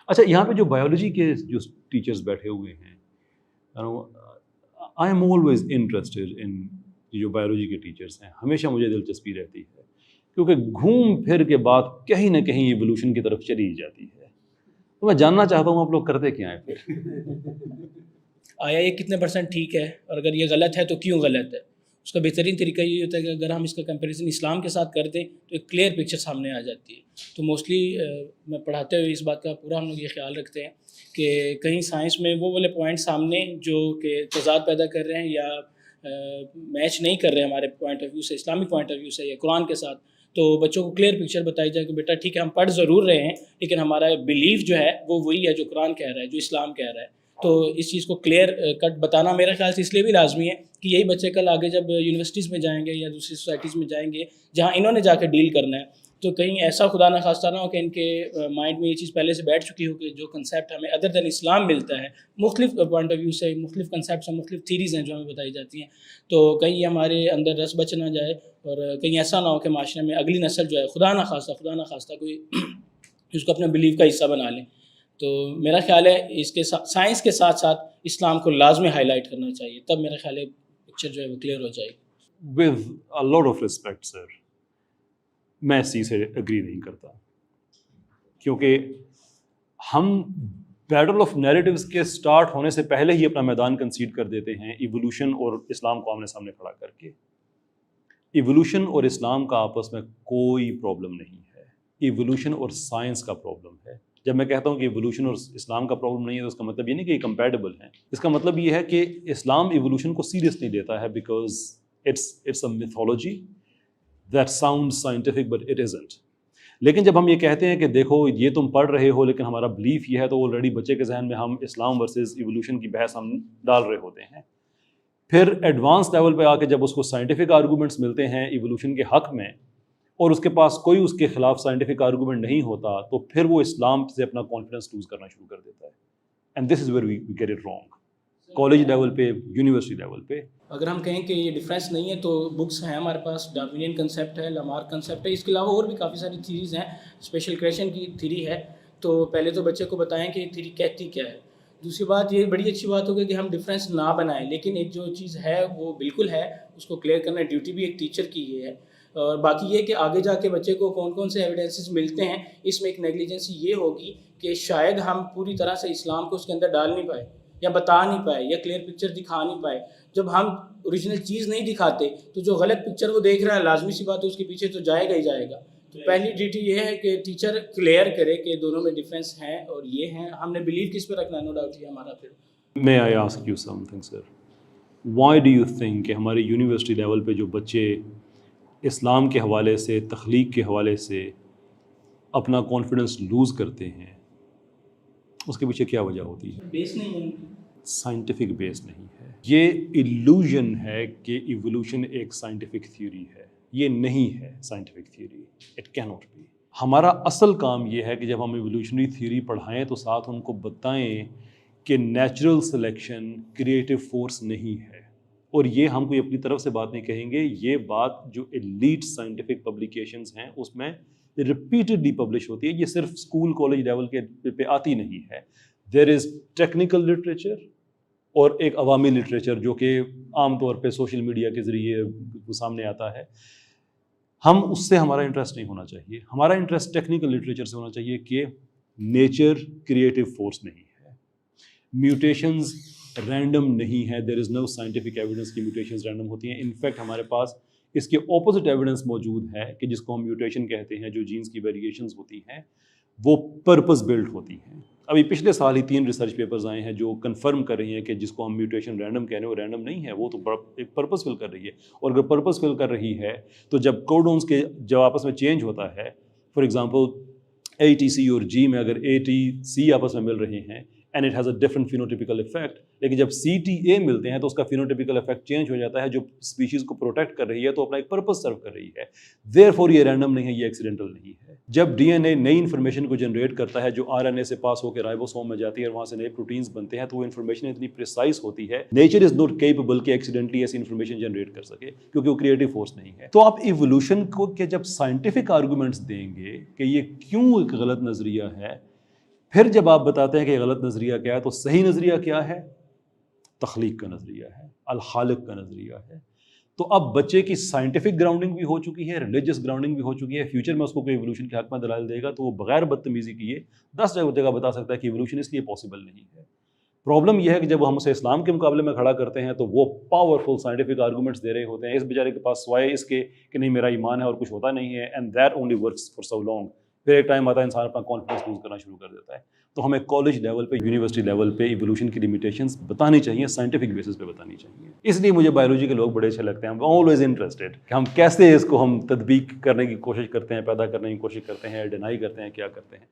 اچھا یہاں پہ جو بایولوجی کے جو ٹیچرز بیٹھے ہوئے ہیں I am always interested in جو بایولوجی کے ٹیچرس ہیں, ہمیشہ مجھے دلچسپی رہتی ہے کیونکہ گھوم پھر کے بات کہیں نہ کہیں ایوولوشن کی طرف چلی جاتی ہے. تو میں جاننا چاہتا ہوں آپ لوگ کرتے کیا ہیں پھر؟ آیا یہ کتنے % ٹھیک ہے, اور اگر یہ غلط ہے تو کیوں غلط ہے. اس کا بہترین طریقہ یہ ہوتا ہے کہ اگر ہم اس کا کمپیریزن اسلام کے ساتھ کر دیں تو ایک کلیئر پکچر سامنے آ جاتی ہے. تو موسٹلی میں پڑھاتے ہوئے اس بات کا پورا ہم لوگ یہ خیال رکھتے ہیں کہ کہیں سائنس میں وہ والے پوائنٹ سامنے جو کہ تضاد پیدا کر رہے ہیں یا میچ نہیں کر رہے ہیں ہمارے پوائنٹ آف ویو سے, اسلامک پوائنٹ آف ویو سے یا قرآن کے ساتھ, تو بچوں کو کلیئر پکچر بتائی جائے کہ بیٹا ٹھیک ہے ہم پڑھ ضرور رہے ہیں لیکن ہمارا بلیف جو ہے وہ وہی ہے جو قرآن کہہ رہا ہے, جو اسلام کہہ رہا ہے. تو اس چیز کو کلیئر کٹ بتانا میرے خیال سے اس لیے بھی لازمی ہے کہ یہی بچے کل آگے جب یونیورسٹیز میں جائیں گے یا دوسری سوسائٹیز میں جائیں گے جہاں انہوں نے جا کے ڈیل کرنا ہے, تو کہیں ایسا خدا نہ خواستہ نہ ہو کہ ان کے مائنڈ میں یہ چیز پہلے سے بیٹھ چکی ہو کہ جو کنسیپٹ ہمیں ادر دین اسلام ملتا ہے, مختلف پوائنٹ آف ویو سے, مختلف کنسیپٹس ہیں, مختلف تھیریز ہیں جو ہمیں بتائی جاتی ہیں, تو کہیں ہمارے اندر رس بچ نہ جائے اور کہیں ایسا نہ ہو کہ معاشرے میں اگلی نسل جو ہے خدا نہ خواستہ کوئی اس کو اپنے بلیف کا حصہ بنا لیں. تو میرا خیال ہے اس کے سائنس کے ساتھ ساتھ اسلام کو لازمی ہائی لائٹ کرنا چاہیے, تب میرا خیال ہے پکچر جو ہے وہ کلیئر ہو جائے گی. With a lot of respect sir, میں اس چیز سے اگری نہیں کرتا کیونکہ ہم بیٹل آف نیریٹیوز کے سٹارٹ ہونے سے پہلے ہی اپنا میدان کنسیڈ کر دیتے ہیں ایوولوشن اور اسلام کو آمنے سامنے کھڑا کر کے. ایوولوشن اور اسلام کا آپس میں کوئی پرابلم نہیں ہے, ایوولوشن اور سائنس کا پرابلم ہے. جب میں کہتا ہوں کہ ایوولوشن اور اسلام کا پرابلم نہیں ہے تو اس کا مطلب یہ نہیں کہ یہ کمپیٹیبل ہیں, اس کا مطلب یہ ہے کہ اسلام ایوولوشن کو سیریس نہیں لیتا ہے because it's a mythology that sound scientific but it isn't. لیکن جب ہم یہ کہتے ہیں کہ دیکھو یہ تم پڑھ رہے ہو لیکن ہمارا بلیف یہ ہے, تو آلریڈی بچے کے ذہن میں ہم اسلام ورسز ایوولوشن کی بحث ہم ڈال رہے ہوتے ہیں. پھر ایڈوانس لیول پہ آ کے جب اس کو سائنٹیفک آرگومنٹس ملتے ہیں ایوولوشن کے حق میں اور اس کے پاس کوئی اس کے خلاف سائنٹیفک آرگومنٹ نہیں ہوتا, تو پھر وہ اسلام سے اپنا کانفیڈنس لوز کرنا شروع کر دیتا ہے. And this is where we get it wrong, college level پہ, یونیورسٹی لیول پہ. اگر ہم کہیں کہ یہ ڈفرینس نہیں ہے تو بکس ہیں ہمارے پاس, ڈارونین کنسیپٹ ہے, لامارک کنسیپٹ ہے, اس کے علاوہ اور بھی کافی ساری تھیریز ہیں, اسپیشل کریشن کی تھیری ہے. تو پہلے تو بچے کو بتائیں کہ یہ تھیری کہتی کیا ہے. دوسری بات یہ بڑی اچھی بات ہوگی کہ ہم ڈفرینس نہ بنائیں, لیکن ایک جو چیز ہے وہ بالکل ہے, اس کو کلیئر کرنا ڈیوٹی بھی ایک ٹیچر کی یہ ہے. اور باقی یہ کہ آگے جا کے بچے کو کون کون سے ایویڈنسز ملتے ہیں, اس میں ایک نیگلیجنسی یہ ہوگی کہ شاید ہم پوری طرح سے اسلام کو اس کے اندر ڈال نہیں پائے یا بتا نہیں پائے یا کلیئر پکچر دکھا نہیں پائے. جب ہم اوریجنل چیز نہیں دکھاتے تو جو غلط پکچر وہ دیکھ رہا ہے لازمی سی بات ہے اس کے پیچھے تو جائے گا ہی جائے گا. تو پہلی ڈیوٹی یہ ہے کہ ٹیچر کلیئر کرے کہ دونوں میں ڈفرینس ہیں اور یہ ہیں, ہم نے بلیو کس پہ رکھنا ہے, نو ڈاؤٹ یہ ہمارا. پھر May I ask you something, sir? Why do you think کہ ہمارے یونیورسٹی لیول پہ جو بچے اسلام کے حوالے سے, تخلیق کے حوالے سے اپنا کانفیڈنس لوز کرتے ہیں, اس کے پیچھے کیا وجہ ہوتی ہے؟ بیس نہیں ہے, سائنٹیفک بیس نہیں ہے. یہ ایلوژن ہے کہ ایوولوشن ایک سائنٹیفک تھیوری ہے, یہ نہیں ہے سائنٹیفک تھیوری, اٹ کی ناٹ بی. ہمارا اصل کام یہ ہے کہ جب ہم ایوولوشنری تھیوری پڑھائیں تو ساتھ ان کو بتائیں کہ نیچرل سلیکشن کریٹو فورس نہیں ہے. اور یہ ہم کوئی اپنی طرف سے بات نہیں کہیں گے, یہ بات جو ایلیٹ سائنٹیفک پبلیکیشنز ہیں اس میں ریپیٹڈلی پبلش ہوتی ہے, یہ صرف اسکول کالج لیول کے پہ آتی نہیں ہے. دیر از ٹیکنیکل لٹریچر اور ایک عوامی لٹریچر جو کہ عام طور پہ سوشل میڈیا کے ذریعے سامنے آتا ہے. ہم اس سے ہمارا انٹرسٹ نہیں ہونا چاہیے, ہمارا انٹرسٹ ٹیکنیکل لٹریچر سے ہونا چاہیے کہ نیچر کریٹو فورس نہیں ہے, میوٹیشنز رینڈم نہیں ہے, دیر از نو سائنٹیفک ایویڈنس کی میوٹیشنز رینڈم ہوتی ہیں. انفیکٹ ہمارے پاس اس کے اپوزٹ ایویڈنس موجود ہے کہ جس کو ہم میوٹیشن کہتے ہیں, جو جینز کی ویریشنز ہوتی ہیں وہ پرپز بلڈ ہوتی ہیں. ابھی پچھلے سال ہی 3 ریسرچ پیپرز آئے ہیں جو کنفرم کر رہی ہیں کہ جس کو ہم میوٹیشن رینڈم کہہ رہے ہیں وہ رینڈم نہیں ہے, وہ تو ایک پرپز فل کر رہی ہے. اور اگر پرپز فل کر رہی ہے تو جب کوڈونز کے جب آپس میں چینج ہوتا ہے, فار ایگزامپل ATC اور G میں اگر ATC آپس میں مل رہے ہیں and it has a different phenotypical effect, لیکن جب CTA ملتے ہیں تو اس کا فینوٹیپیکل افیکٹ چینج ہو جاتا ہے, جو اسپیشیز کو پروٹیکٹ کر رہی ہے تو اپنا ایک پرپز سرو کر رہی ہے. دیر فور یہ رینڈم نہیں ہے, یہ ایکسیڈنٹل نہیں ہے. جب DNA نئی انفارمیشن کو جنریٹ کرتا ہے جو RNA سے پاس ہو کے رائبوسوم میں جاتی ہے اور وہاں سے نئے پروٹینز بنتے ہیں, تو وہ انفارمیشن اتنی پریسائز ہوتی ہے, نیچر از ناٹ کیپیبل کہ ایکسیڈنٹلی ایسی انفارمیشن جنریٹ کر سکے کیونکہ وہ کریٹو فورس نہیں ہے. تو آپ ایوولوشن کو کہ جب سائنٹیفک آرگومنٹس دیں گے کہ یہ کیوں ایک غلط نظریہ ہے, پھر جب آپ بتاتے ہیں کہ غلط نظریہ کیا ہے تو صحیح نظریہ کیا ہے؟ تخلیق کا نظریہ ہے، الخالق کا نظریہ ہے. تو اب بچے کی سائنٹیفک گراؤنڈنگ بھی ہو چکی ہے، ریلیجس گراؤنڈنگ بھی ہو چکی ہے. فیوچر میں اس کو کوئی ایوولوشن کے حق میں دلائل دے گا تو وہ بغیر بدتمیزی کیے 10 جگہ بتا سکتا ہے کہ ایوولوشن اس لیے پاسبل نہیں ہے. پرابلم یہ ہے کہ جب ہم اسے اسلام کے مقابلے میں کھڑا کرتے ہیں تو وہ پاورفل سائنٹیفک آرگومنٹس دے رہے ہوتے ہیں اس بیچارے کے پاس سوائے اس کے کہ نہیں میرا ایمان ہے اور کچھ ہوتا نہیں ہے، and that only works for so long. پھر ایک ٹائم آتا ہے انسان اپنا کانفیڈنس لوز کرنا شروع کر دیتا ہے. تو ہمیں کالج لیول پہ، یونیورسٹی لیول پہ ایوولوشن کی لمیٹیشنز بتانی چاہیے، سائنٹیفک بیسس پہ بتانی چاہیے. اس لیے مجھے بایولوجی کے لوگ بڑے اچھے لگتے ہیں. I'm always interested کہ ہم کیسے اس کو ہم تطبیق کرنے کی کوشش کرتے ہیں، پیدا کرنے کی کوشش کرتے ہیں، ڈینائی کرتے ہیں، کیا کرتے ہیں.